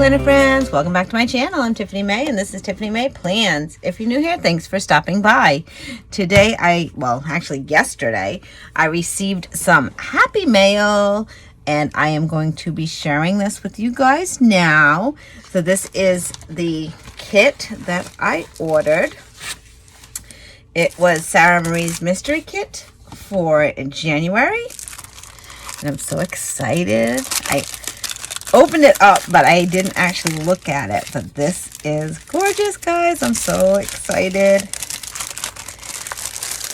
planner friends, welcome back to my channel. I'm Tiffany May and this is Tiffany May Plans. If you're new here, thanks for stopping by. Today yesterday I received some happy mail and I am going to be sharing this with you guys now. So this is the kit that I ordered. It was Sara Marie's mystery kit for January and I'm so excited. I opened it up, but I didn't actually look at it. But this is gorgeous, guys. I'm so excited.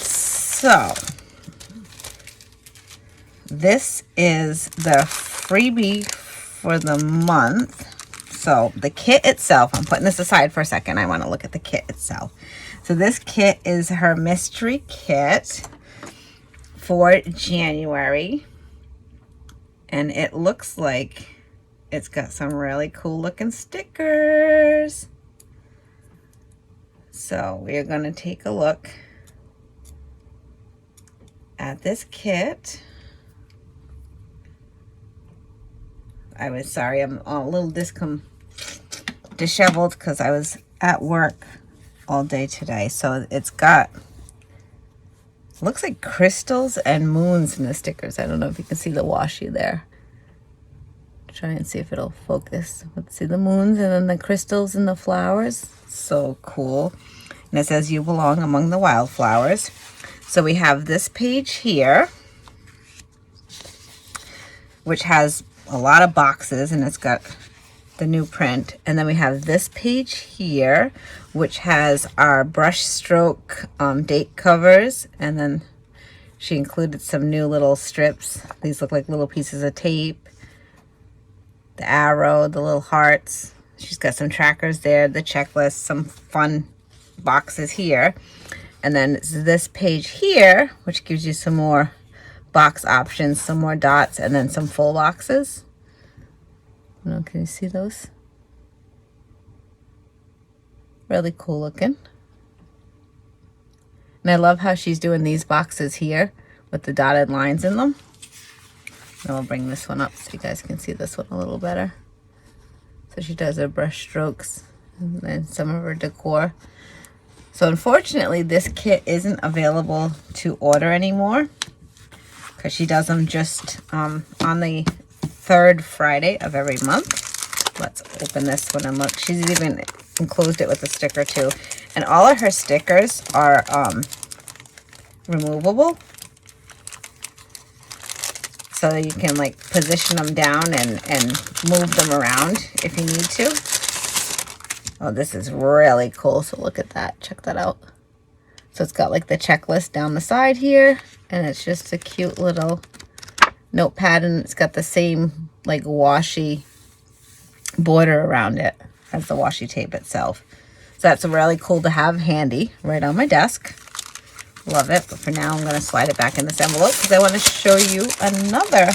So this is the freebie for the month. So the kit itself, I'm putting this aside for a second. I want to look at the kit itself. So this kit is her mystery kit for January. And it looks like it's got some really cool looking stickers. So we're going to take a look at this kit. I was sorry, I'm a little disheveled because I was at work all day today. So it's got, looks like crystals and moons in the stickers. I don't know if you can see the washi there. Try and see if it'll focus. Let's see the moons and then the crystals and the flowers. So cool. And it says you belong among the wildflowers. So we have this page here, which has a lot of boxes and it's got the new print. And then we have this page here, which has our brush stroke date covers. And then she included some new little strips. These look like little pieces of tape. The arrow, the little hearts. She's got some trackers there, the checklist, some fun boxes here. And then this page here, which gives you some more box options, some more dots, and then some full boxes. I don't know, can you see those? Really cool looking. And I love how she's doing these boxes here with the dotted lines in them. And I'll bring this one up so you guys can see this one a little better. So she does her brush strokes and then some of her decor. So unfortunately, this kit isn't available to order anymore because she does them just on the third Friday of every month. Let's open this one and look. She's even enclosed it with a sticker too. And all of her stickers are removable. So you can like position them down and move them around if you need to. Oh, this is really cool. So look at that. Check that out. So it's got like the checklist down the side here. And it's just a cute little notepad. And it's got the same like washi border around it as the washi tape itself. So that's really cool to have handy right on my desk. Love it, but for now I'm going to slide it back in this envelope because I want to show you another.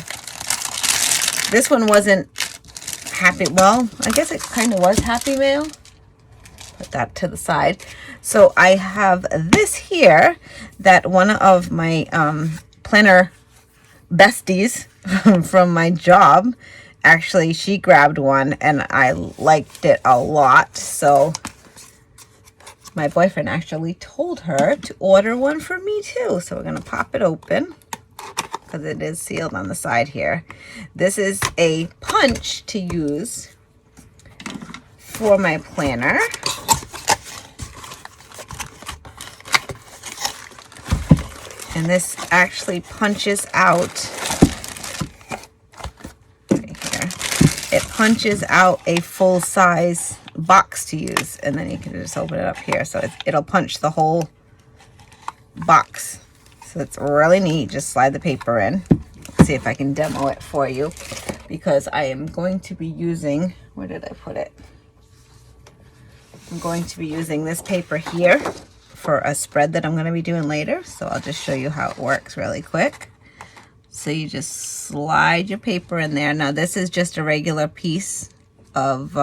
This one wasn't happy, well, I guess it kind of was happy mail. Put that to the side. So I have this here that one of my planner besties from my job, actually she grabbed one and I liked it a lot. So my boyfriend actually told her to order one for me too. So we're going to pop it open because it is sealed on the side here. This is a punch to use for my planner. And this actually punches out right here. It punches out a full size box to use, and then you can just open it up here so it'll punch the whole box. So it's really neat. Just slide the paper in. Let's see if I can demo it for you because I am going to be using, where did I put it? I'm going to be using this paper here for a spread that I'm going to be doing later. So I'll just show you how it works really quick. So you just slide your paper in there. Now this is just a regular piece of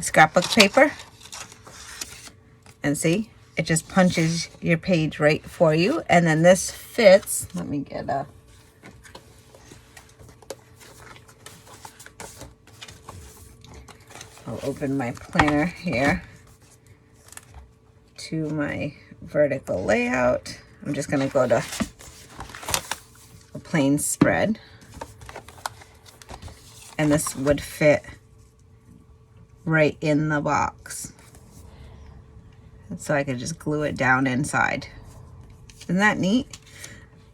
scrapbook paper, and see, it just punches your page right for you. And then this fits, let me get a I'll open my planner here to my vertical layout. I'm just going to go to a plain spread. And this would fit right in the box. And so I could just glue it down inside. Isn't that neat?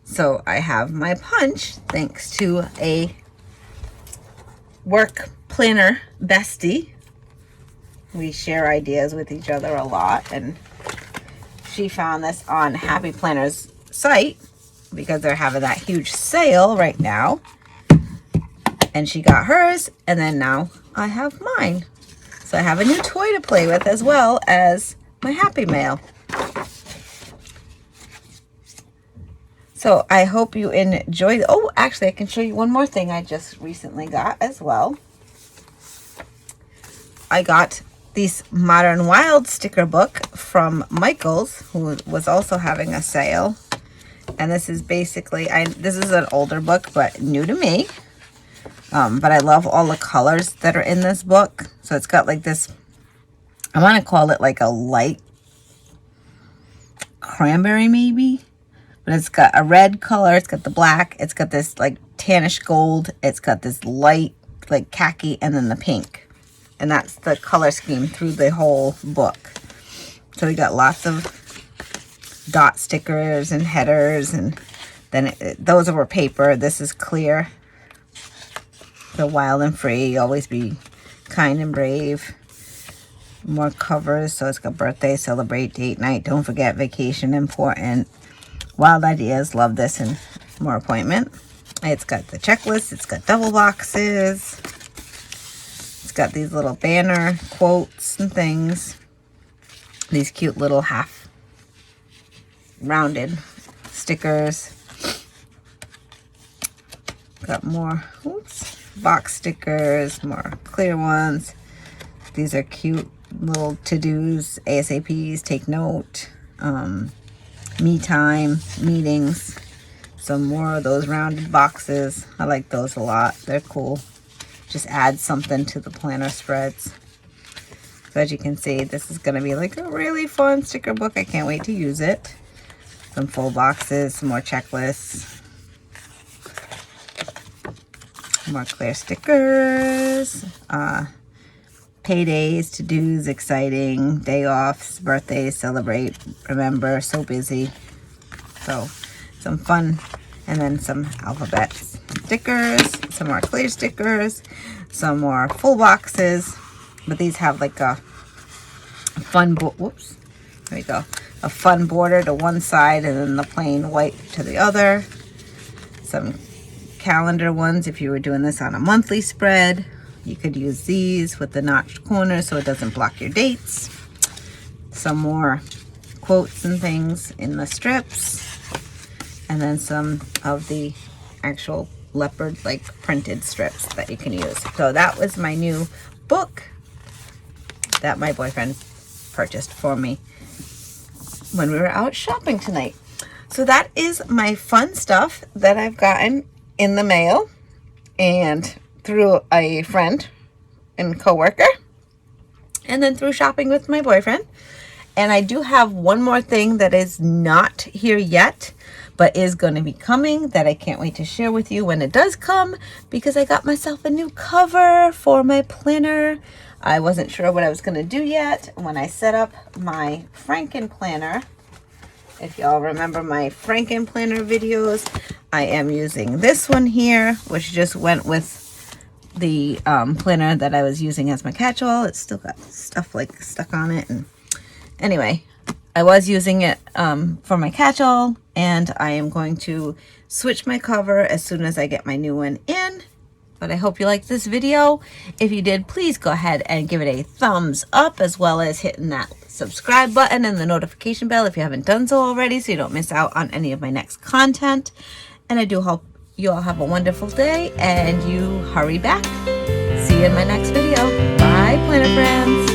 So I have my punch thanks to a work planner bestie. We share ideas with each other a lot, and she found this on Happy Planner's site because they're having that huge sale right now. And she got hers, and then now I have mine. So I have a new toy to play with as well as my Happy Mail. So I hope you enjoy. Oh, actually, I can show you one more thing I just recently got as well. I got this Modern Wild sticker book from Michaels, who was also having a sale. And this is basically, this is an older book, but new to me. But I love all the colors that are in this book. So it's got like this, I want to call it like a light cranberry maybe. But it's got a red color, it's got the black, it's got this like tannish gold, it's got this light like khaki, and then the pink. And that's the color scheme through the whole book. So we got lots of dot stickers and headers, and then those were paper. This is clear. The wild and free, always be kind and brave. More covers, so it's got birthday, celebrate, date night, don't forget, vacation, important, wild ideas, love this, and more appointment. It's got the checklist, it's got double boxes, it's got these little banner quotes and things, these cute little half rounded stickers. Got more box stickers, more clear ones. These are cute little to-dos, ASAPs, take note, me time, meetings. Some more of those rounded boxes. I like those a lot. They're cool. Just add something to the planner spreads. So as you can see, this is going to be like a really fun sticker book. I can't wait to use it. Some full boxes, some more checklists. More clear stickers. Paydays, to-dos, exciting, day offs, birthdays, celebrate, remember, so busy. So some fun, and then some alphabet stickers, some more clear stickers, some more full boxes, but these have like a fun, whoops, there we go, a fun border to one side and then the plain white to the other. Some calendar ones if you were doing this on a monthly spread. You could use these with the notched corners so it doesn't block your dates. Some more quotes and things in the strips. And then some of the actual leopard like printed strips that you can use. So that was my new book that my boyfriend purchased for me when we were out shopping tonight. So that is my fun stuff that I've gotten in the mail and through a friend and coworker, and then through shopping with my boyfriend. And I do have one more thing that is not here yet, but is going to be coming, that I can't wait to share with you when it does come, because I got myself a new cover for my planner. I wasn't sure what I was going to do yet when I set up my Franken planner. If y'all remember my Franken planner videos, I am using this one here, which just went with the planner that I was using as my catch-all. It's still got stuff like stuck on it. And anyway, I was using it for my catch-all, and I am going to switch my cover as soon as I get my new one in. But I hope you liked this video. If you did, please go ahead and give it a thumbs up, as well as hitting that subscribe button and the notification bell if you haven't done so already, so you don't miss out on any of my next content. And I do hope you all have a wonderful day, and you hurry back. See you in my next video. Bye, planner friends.